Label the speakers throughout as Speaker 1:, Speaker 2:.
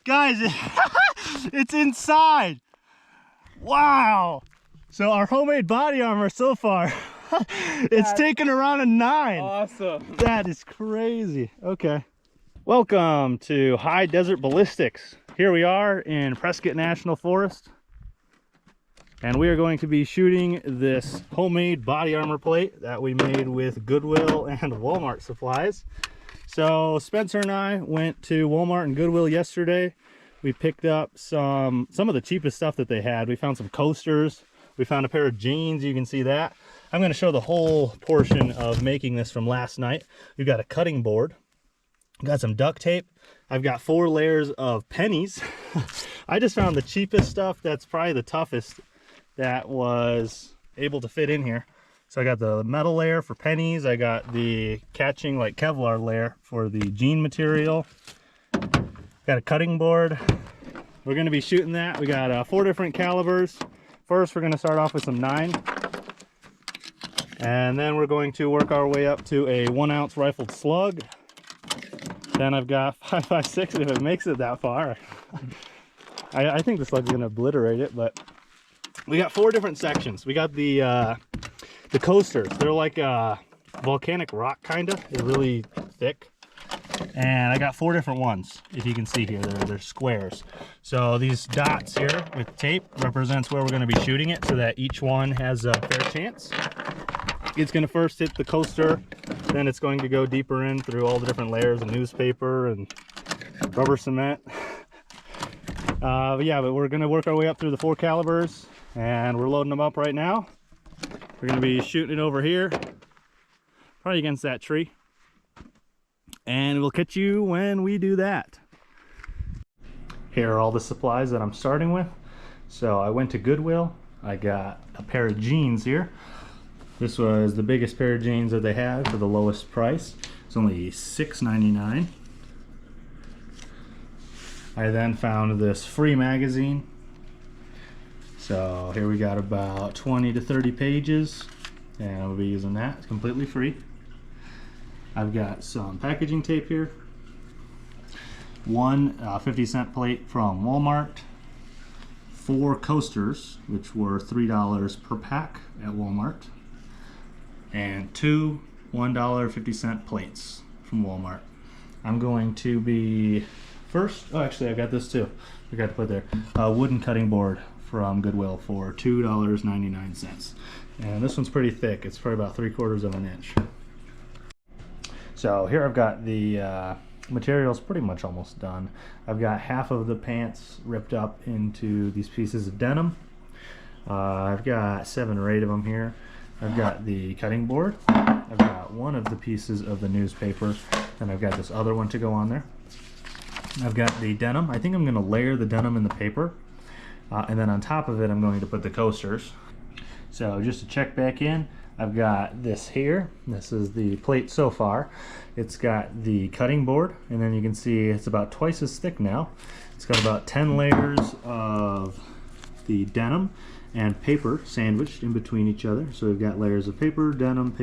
Speaker 1: Guys, it's inside. Wow. So our homemade body armor so far, it's taken around a 9.
Speaker 2: Awesome.
Speaker 1: That is crazy. Okay. Welcome to High Desert Ballistics. Here we are in Prescott National Forest. And we are going to be shooting this homemade body armor plate that we made with Goodwill and Walmart supplies. So Spencer and I went to Walmart and Goodwill yesterday. We picked up some of the cheapest stuff that they had. We found some coasters. We found a pair of jeans. You can see that. I'm going to show the whole portion of making this from last night. We've got a cutting board. Got some duct tape. I've got 4 layers of pennies. I just found the cheapest stuff that's probably the toughest that was able to fit in here. So I got the metal layer for pennies. I got the catching like Kevlar layer for the jean material. Got a cutting board. We're going to be shooting that. We got 4 different calibers. First, we're going to start off with some 9. And then we're going to work our way up to a 1-ounce rifled slug. Then I've got 5.56 if it makes it that far. I think the slug's going to obliterate it, but we got 4 different sections. We got the coasters. They're like volcanic rock kind of. They're really thick. And I got 4 different ones. If you can see here, they're squares. So these dots here with tape represents where we're going to be shooting it, so that each one has a fair chance. It's going to first hit the coaster, then it's going to go deeper in through all the different layers of newspaper and rubber cement. But we're going to work our way up through the 4 calibers, and we're loading them up right now. We're going to be shooting it over here, probably against that tree. And we'll catch you when we do that. Here are all the supplies that I'm starting with. So I went to Goodwill. I got a pair of jeans here. This was the biggest pair of jeans that they had for the lowest price. It's only $6.99. I then found this free magazine. So here we got about 20 to 30 pages, and we'll be using that. It's completely free. I've got some packaging tape here. 1 50-cent plate from Walmart. 4 coasters, which were $3 per pack at Walmart. And 2 $1.50 plates from Walmart. I'm going to be first, oh actually I've got this too, forgot to put there, a wooden cutting board from Goodwill for $2.99. And this one's pretty thick, it's probably about 3/4 of an inch. So here I've got the materials pretty much almost done. I've got half of the pants ripped up into these pieces of denim. I've got 7 or 8 of them here. I've got the cutting board. I've got 1 of the pieces of the newspaper, and I've got this other one to go on there. I've got the denim. I think I'm going to layer the denim in the paper, and then on top of it I'm going to put the coasters. So just to check back in, I've got this here. This is the plate so far. It's got the cutting board, and then you can see it's about twice as thick now. It's got about 10 layers of the denim and paper sandwiched in between each other. So we've got layers of paper, denim,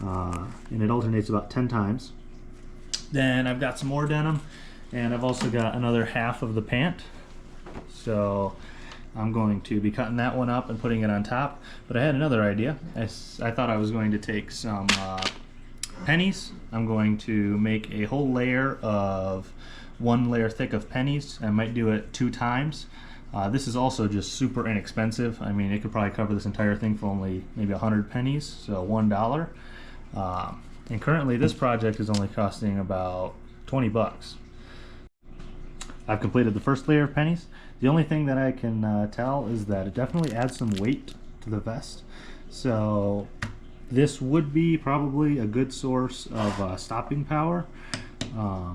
Speaker 1: and it alternates about 10 times. Then I've got some more denim, and I've also got another half of the pant. So I'm going to be cutting that one up and putting it on top. But I had another idea. I thought I was going to take some pennies. I'm going to make a whole layer of 1 layer thick of pennies. I might do it 2 times. This is also just super inexpensive. I mean, it could probably cover this entire thing for only maybe 100 pennies, so $1. And currently this project is only costing about 20 bucks. I've completed the first layer of pennies. The only thing that I can tell is that it definitely adds some weight to the vest. So this would be probably a good source of stopping power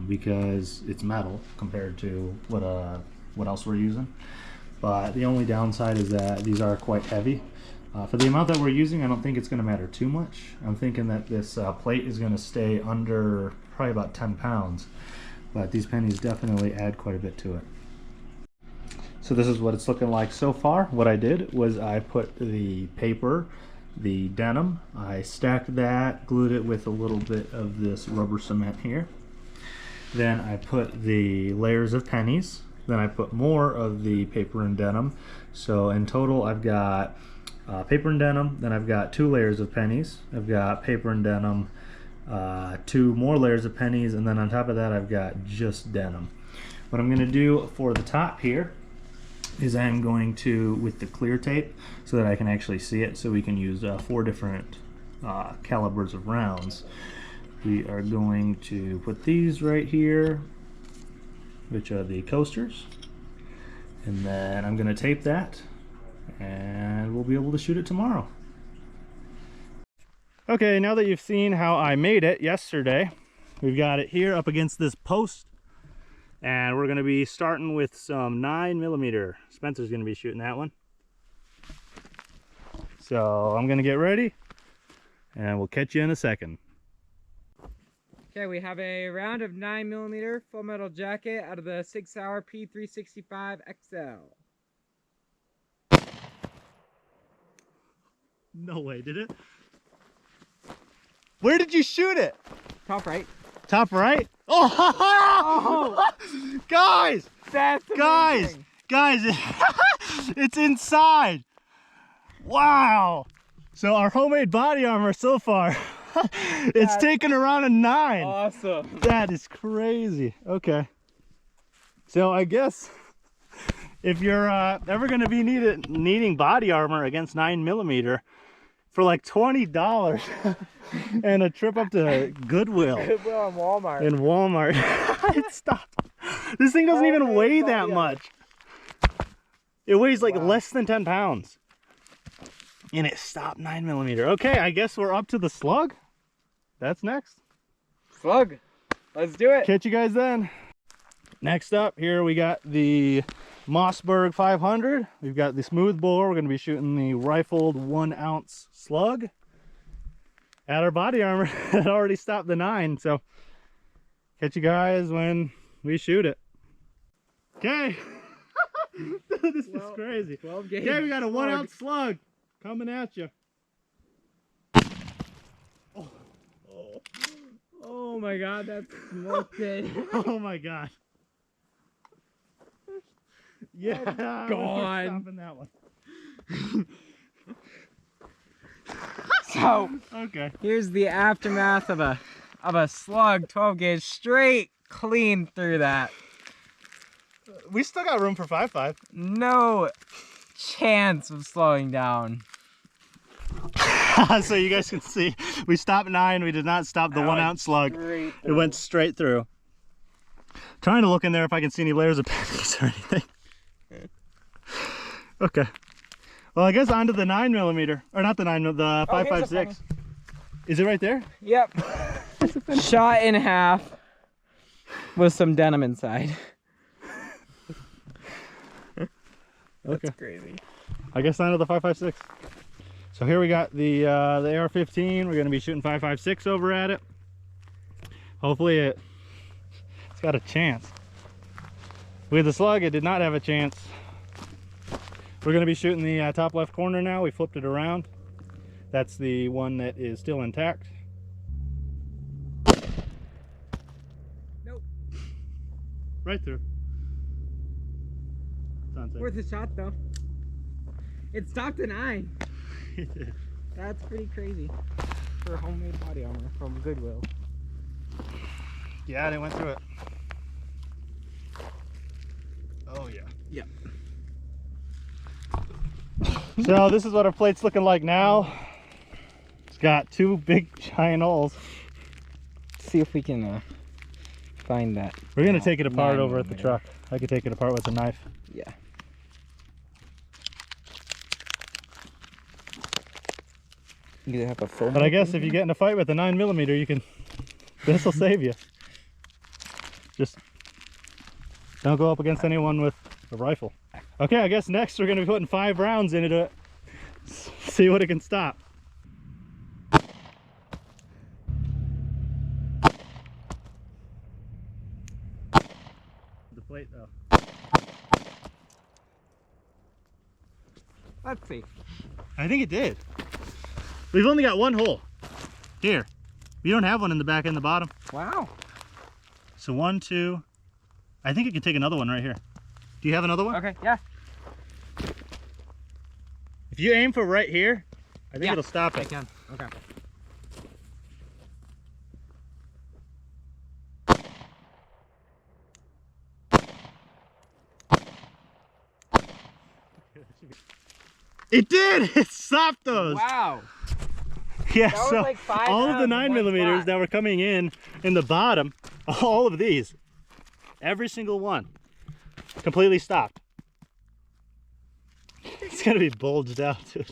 Speaker 1: because it's metal compared to what else we're using. But the only downside is that these are quite heavy. For the amount that we're using, I don't think it's going to matter too much. I'm thinking that this plate is going to stay under probably about 10 pounds. But these pennies definitely add quite a bit to it. So this is what it's looking like so far. What I did was I put the paper, the denim, I stacked that, glued it with a little bit of this rubber cement here. Then I put the layers of pennies. Then I put more of the paper and denim. So in total I've got paper and denim, then I've got 2 layers of pennies. I've got paper and denim, 2 more layers of pennies, and then on top of that I've got just denim. What I'm going to do for the top here is I'm going to, with the clear tape, so that I can actually see it, so we can use 4 different calibers of rounds. We are going to put these right here, which are the coasters, and then I'm going to tape that, and we'll be able to shoot it tomorrow. Okay, now that you've seen how I made it yesterday, we've got it here up against this post, and we're going to be starting with some 9mm. Spencer's going to be shooting that one. So I'm going to get ready, and we'll catch you in a second.
Speaker 2: Okay, we have a round of 9mm full metal jacket out of the 6 Hour P365 XL.
Speaker 1: No way, did it? Where did you shoot it?
Speaker 2: Top right.
Speaker 1: Top right? Oh! Guys!
Speaker 2: That's amazing.
Speaker 1: Guys, it's inside. Wow. So our homemade body armor so far, it's taken around a 9.
Speaker 2: Awesome.
Speaker 1: That is crazy. Okay. So I guess if you're ever going to be needing body armor against 9mm for like $20 and a trip up to Goodwill.
Speaker 2: Goodwill and Walmart.
Speaker 1: In Walmart. It stopped. This thing doesn't even weigh that much. It weighs like less than 10 pounds. And it stopped 9mm. Okay, I guess we're up to the slug. That's next.
Speaker 2: Slug. Let's do it.
Speaker 1: Catch you guys then. Next up here we got the Mossberg 500. We've got the smooth bore. We're going to be shooting the rifled 1-ounce slug. At our body armor had already stopped the 9, so catch you guys when we shoot it. Okay. This is crazy.
Speaker 2: 12 gauge.
Speaker 1: Okay, we got a 1-ounce slug coming at you.
Speaker 2: Oh my god, that's smoked it.
Speaker 1: Oh my god. Yeah,
Speaker 2: God.
Speaker 1: stopping that one.
Speaker 2: So,
Speaker 1: okay.
Speaker 2: Here's the aftermath of a slug 12 gauge straight clean through that.
Speaker 1: We still got room for 5.5.
Speaker 2: No chance of slowing down.
Speaker 1: So you guys can see, we stopped 9. We did not stop the 1-ounce slug. It went straight through. Trying to look in there if I can see any layers of pennies or anything. Okay. Well, I guess onto the 9mm, or not the 9, the 5.56. Is it right there?
Speaker 2: Yep. Shot in half with some denim inside. That's crazy.
Speaker 1: I guess onto the 5.56. So here we got the AR-15. We're going to be shooting 5.56 over at it. Hopefully it's got a chance. With the slug, it did not have a chance. We're going to be shooting the top left corner now. We flipped it around. That's the one that is still intact.
Speaker 2: Nope.
Speaker 1: Right through.
Speaker 2: Worth a shot though. It stopped a 9. That's pretty crazy for homemade body armor from Goodwill.
Speaker 1: Yeah, they went through it. Oh yeah.
Speaker 2: Yep.
Speaker 1: So this is what our plate's looking like now. It's got 2 big giant holes.
Speaker 2: Let's see if we can find that.
Speaker 1: We're gonna take it apart over at the truck. I could take it apart with a knife.
Speaker 2: Yeah. You have a full.
Speaker 1: But I guess if you get in a fight with a 9mm, you can. This will save you. Just don't go up against anyone with a rifle. Okay, I guess next we're gonna be putting 5 rounds into it. See what it can stop. The plate though.
Speaker 2: Let's see.
Speaker 1: I think it did. We've only got 1 hole. Here. We don't have one in the back and the bottom.
Speaker 2: Wow.
Speaker 1: So 1, 2. I think you can take another one right here. Do you have another one?
Speaker 2: Okay, yeah.
Speaker 1: If you aim for right here, I think it'll stop it.
Speaker 2: I can. Okay.
Speaker 1: It did! It stopped those!
Speaker 2: Wow.
Speaker 1: Yeah,
Speaker 2: That was
Speaker 1: so
Speaker 2: like 5
Speaker 1: all of the
Speaker 2: rounds in
Speaker 1: 9
Speaker 2: one
Speaker 1: millimeters
Speaker 2: spot.
Speaker 1: that were coming in the bottom, all of these, every single one, completely stopped. It's gonna be bulged out, dude.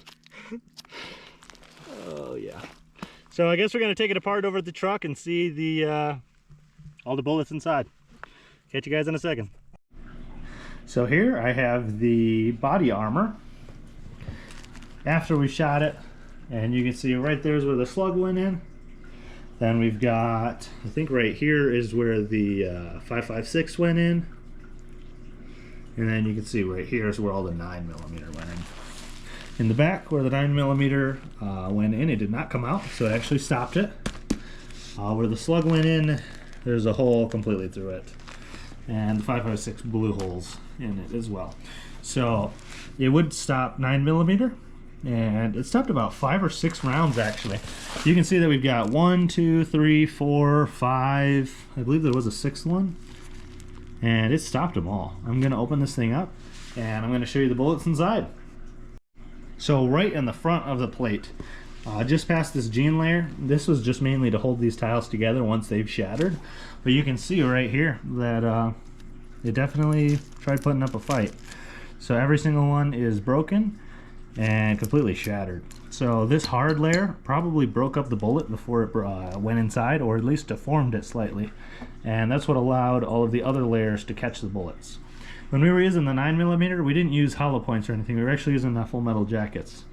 Speaker 1: Oh yeah. So I guess we're gonna take it apart over at the truck and see the all the bullets inside. Catch you guys in a second. So here I have the body armor after we shot it, and you can see right there's where the slug went in. Then we've got, I think right here is where the 5.56 went in, and then you can see right here is where all the 9 millimeter went in. In the back where the 9 millimeter went in, it did not come out, so it actually stopped it. Where the slug went in, there's a hole completely through it, and the 5.56 blew holes in it as well. So it would stop 9 millimeter, and it stopped about 5 or 6 rounds actually. You can see that we've got 1, 2, 3, 4, 5. I believe there was a 6th one, and it stopped them all. I'm going to open this thing up, and I'm going to show you the bullets inside. So right in the front of the plate, just past this jean layer, this was just mainly to hold these tiles together once they've shattered. But you can see right here that it definitely tried putting up a fight. So every single one is broken and completely shattered. So this hard layer probably broke up the bullet before it went inside, or at least deformed it slightly. And that's what allowed all of the other layers to catch the bullets. When we were using the 9 millimeter, we didn't use hollow points or anything. We were actually using the full metal jackets.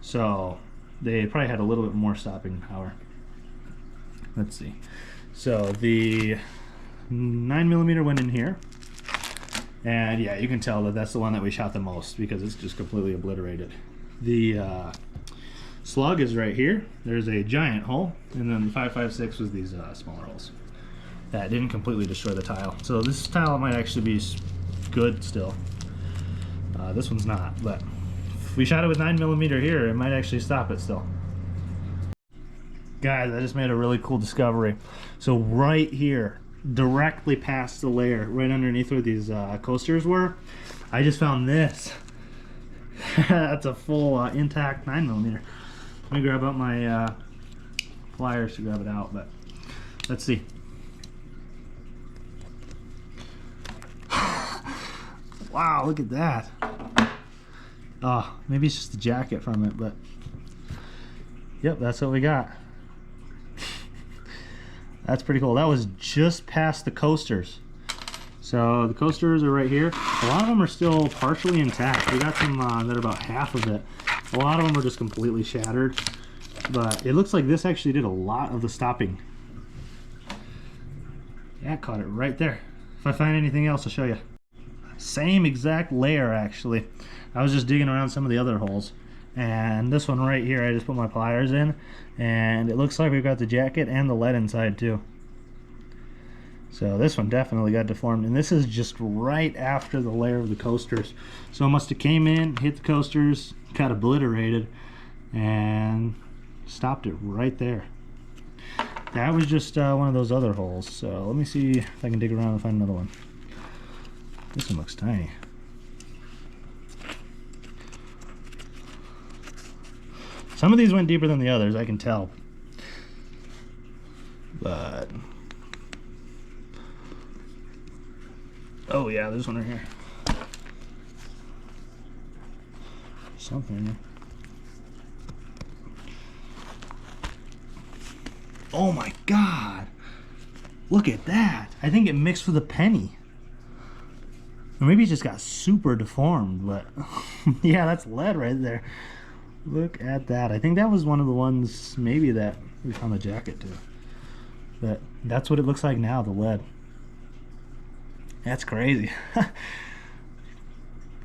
Speaker 1: So they probably had a little bit more stopping power. Let's see. So the 9 millimeter went in here. And yeah, you can tell that that's the one that we shot the most because it's just completely obliterated. The slug is right here. There's a giant hole. And then the 5.56 was these smaller holes. That didn't completely destroy the tile. So this tile might actually be good still. This one's not, but if we shot it with 9 millimeter here, it might actually stop it still. Guys, I just made a really cool discovery. So right here, directly past the layer, right underneath where these coasters were, I just found this. That's a full intact 9 millimeter. Let me grab out my pliers to grab it out, but let's see. Wow, look at that. Oh, maybe it's just the jacket from it, but yep, that's what we got. That's pretty cool. That was just past the coasters. So the coasters are right here. A lot of them are still partially intact. We got some that are about half of it. A lot of them are just completely shattered, but it looks like this actually did a lot of the stopping. Yeah, caught it right there. If I find anything else, I'll show you. Same exact layer actually. I was just digging around some of the other holes, and this one right here I just put my pliers in, and it looks like we've got the jacket and the lead inside too. So this one definitely got deformed, and this is just right after the layer of the coasters. So it must have came in, hit the coasters, got obliterated, and stopped it right there. That was just one of those other holes. So let me see if I can dig around and find another one. This one looks tiny. Some of these went deeper than the others, I can tell. But oh yeah, there's one right here. Something in there. Oh my god! Look at that! I think it mixed with a penny. Or maybe it just got super deformed, but yeah, that's lead right there. Look at that. I think that was one of the ones maybe that we found the jacket too. But that's what it looks like now, the lead. That's crazy.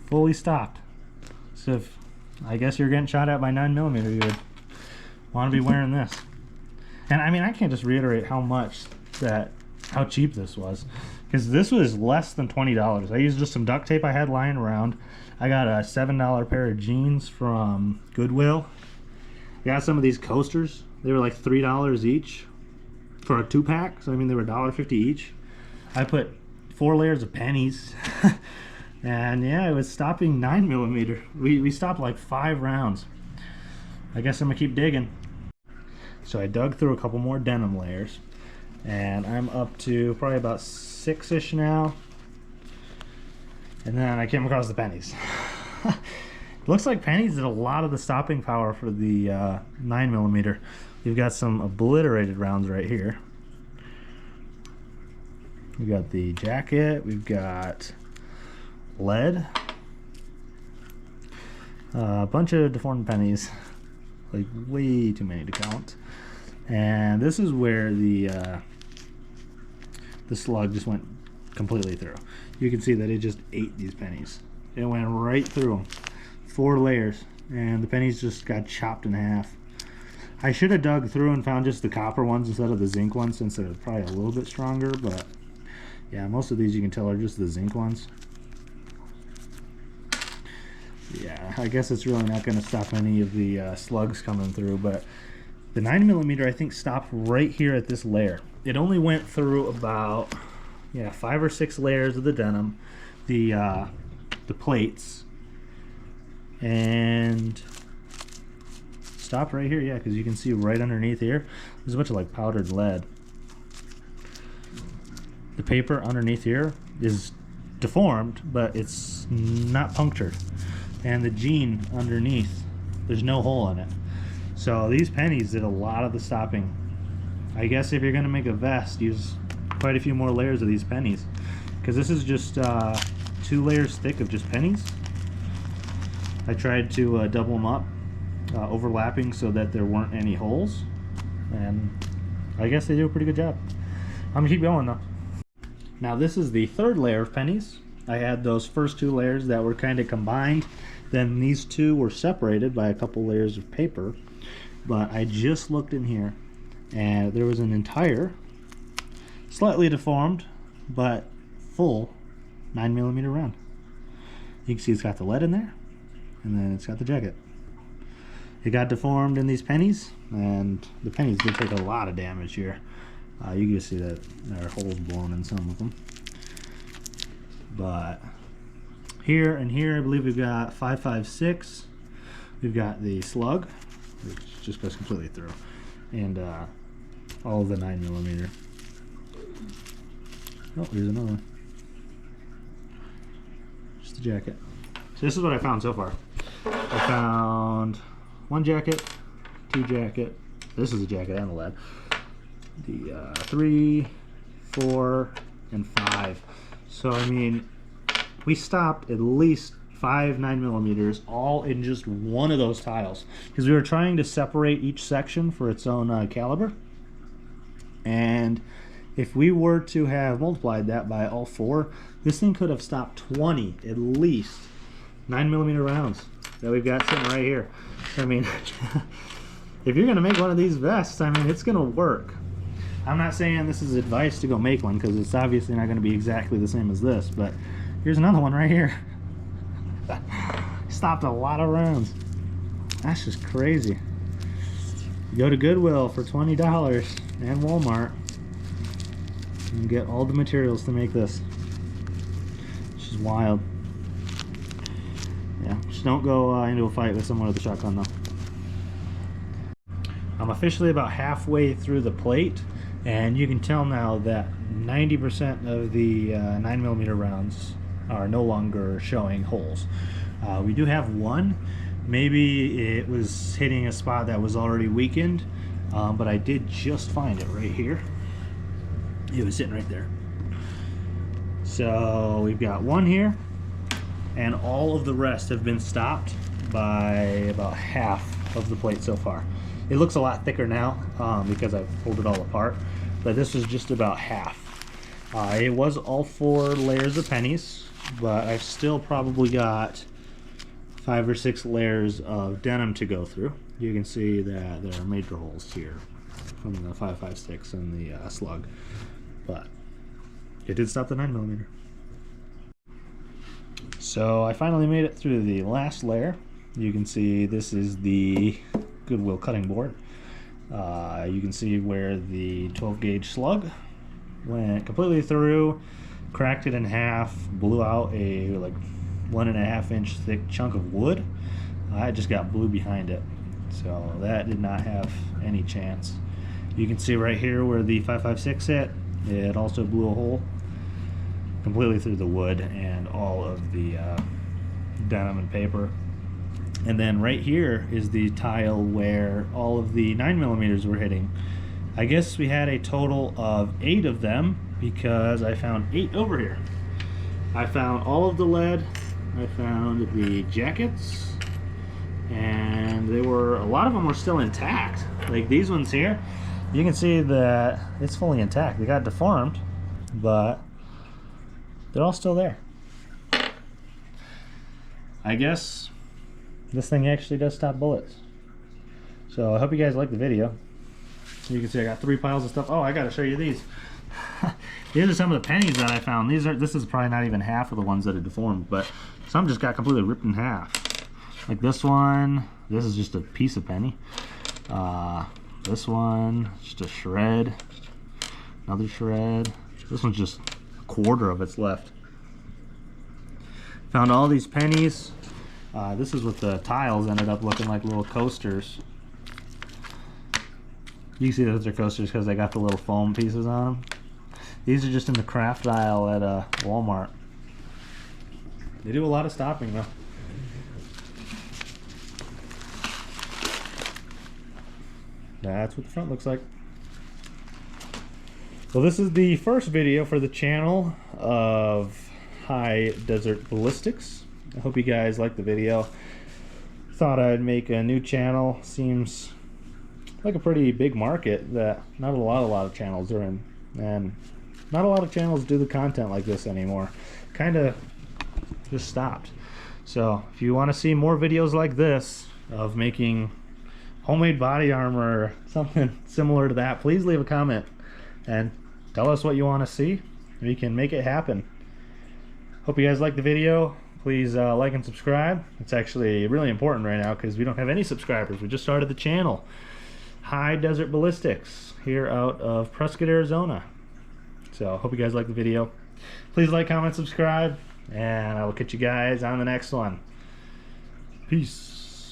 Speaker 1: Fully stopped. So if I guess you're getting shot at by 9 millimeter, you would want to be wearing this. And I mean, I can't just reiterate how much that how cheap this was, because this was less than $20. I used just some duct tape I had lying around. I got a $7 pair of jeans from Goodwill. I got some of these coasters. They were like $3 each for a 2-pack, so I mean they were $1.50 each. I put 4 layers of pennies. And yeah, it was stopping 9mm. We stopped like 5 rounds. I guess I'm gonna keep digging. So I dug through a couple more denim layers, and I'm up to probably about 6-ish now. And then I came across the pennies. It looks like pennies did a lot of the stopping power for the 9mm. You've got some obliterated rounds right here. We've got the jacket, we've got lead, a bunch of deformed pennies, like way too many to count. And this is where the slug just went completely through. You can see that it just ate these pennies. It went right through them. 4 layers, and the pennies just got chopped in half. I should have dug through and found just the copper ones instead of the zinc ones, since they're probably a little bit stronger, but yeah, most of these you can tell are just the zinc ones. Yeah, I guess it's really not going to stop any of the slugs coming through, but the 9mm I think stopped right here at this layer. It only went through about 5 or 6 layers of the denim, the plates, and stopped right here. Yeah, because you can see right underneath here there's a bunch of like powdered lead. The paper underneath here is deformed, but it's not punctured. And the jean underneath, there's no hole in it. So these pennies did a lot of the stopping. I guess if you're gonna make a vest, use quite a few more layers of these pennies, because this is just 2 layers thick of just pennies. I tried to double them up, overlapping so that there weren't any holes, and I guess they do a pretty good job. I'm gonna keep going though. Now this is the 3rd layer of pennies. I had those first 2 layers that were kind of combined, then these 2 were separated by a couple layers of paper. But I just looked in here, and there was an entire, slightly deformed, but full 9mm round. You can see it's got the lead in there, and then it's got the jacket. It got deformed in these pennies, and the pennies did take a lot of damage here. You can see that there are holes blown in some of them. But here and here, I believe we've got 5.56. We've got the slug, which just goes completely through, and all of the 9mm. Oh, here's another one. Just a jacket. So this is what I found so far. I found 1 jacket, 2 jacket. This is a jacket and a lead. The 3, 4, and 5. So I mean, we stopped at least 5 9mm all in just one of those tiles, because we were trying to separate each section for its own caliber. And if we were to have multiplied that by all 4, this thing could have stopped 20 at least 9mm rounds that we've got sitting right here. I mean, if you're gonna make one of these vests, I mean, it's gonna work. I'm not saying this is advice to go make one, because it's obviously not going to be exactly the same as this, but here's another one right here. Stopped a lot of rounds. That's just crazy. You go to Goodwill for $20 and Walmart and get all the materials to make this. It's just wild. Yeah, just don't go into a fight with someone with a shotgun though. I'm officially about halfway through the plate, and you can tell now that 90% of the 9mm rounds are no longer showing holes. We do have one. Maybe it was hitting a spot that was already weakened, but I did just find it right here. It was sitting right there. So we've got one here, and all of the rest have been stopped by about half of the plate so far. It looks a lot thicker now because I've pulled it all apart, but this was just about half. It was all 4 layers of pennies, but I've still probably got 5 or 6 layers of denim to go through. You can see that there are major holes here from the 5.56 and the slug, but It did stop the 9mm. So I finally made it through the last layer. You can see this is the Goodwill cutting board. You can see where the 12 gauge slug went completely through, cracked it in half, blew out a like 1.5 inch thick chunk of wood. I just got blue behind it, so that did not have any chance. You can see right here where the 5.56 hit, it also blew a hole completely through the wood and all of the denim and paper. And then right here is the tile where all of the 9mm were hitting. I guess we had a total of 8 of them because I found 8 over here. I found all of the lead, I found the jackets, and a lot of them were still intact. Like these ones here, you can see that it's fully intact. They got deformed, but they're all still there. I guess this thing actually does stop bullets. So I hope you guys like the video. You can see I got 3 piles of stuff. Oh, I gotta show you these. These are some of the pennies that I found. This is probably not even half of the ones that are deformed, but some just got completely ripped in half. Like this one, this is just a piece of penny. This one, just a shred. Another shred. This one's just a quarter of it's left. Found all these pennies. This is what the tiles ended up looking like, little coasters. You can see those are coasters because they got the little foam pieces on them. These are just in the craft aisle at Walmart. They do a lot of stopping though. That's what the front looks like. Well, this is the first video for the channel of High Desert Ballistics. I hope you guys liked the video. Thought I'd make a new channel. Seems like a pretty big market that not a lot of channels are in, and not a lot of channels do the content like this anymore. Kind of just stopped. So if you want to see more videos like this of making homemade body armor or something similar to that, please leave a comment and tell us what you want to see. We can make it happen. Hope you guys like the video. Please like and subscribe. It's actually really important right now because we don't have any subscribers. We just started the channel. High Desert Ballistics here out of Prescott, Arizona. So hope you guys like the video. Please like, comment, subscribe, and I will catch you guys on the next one. Peace.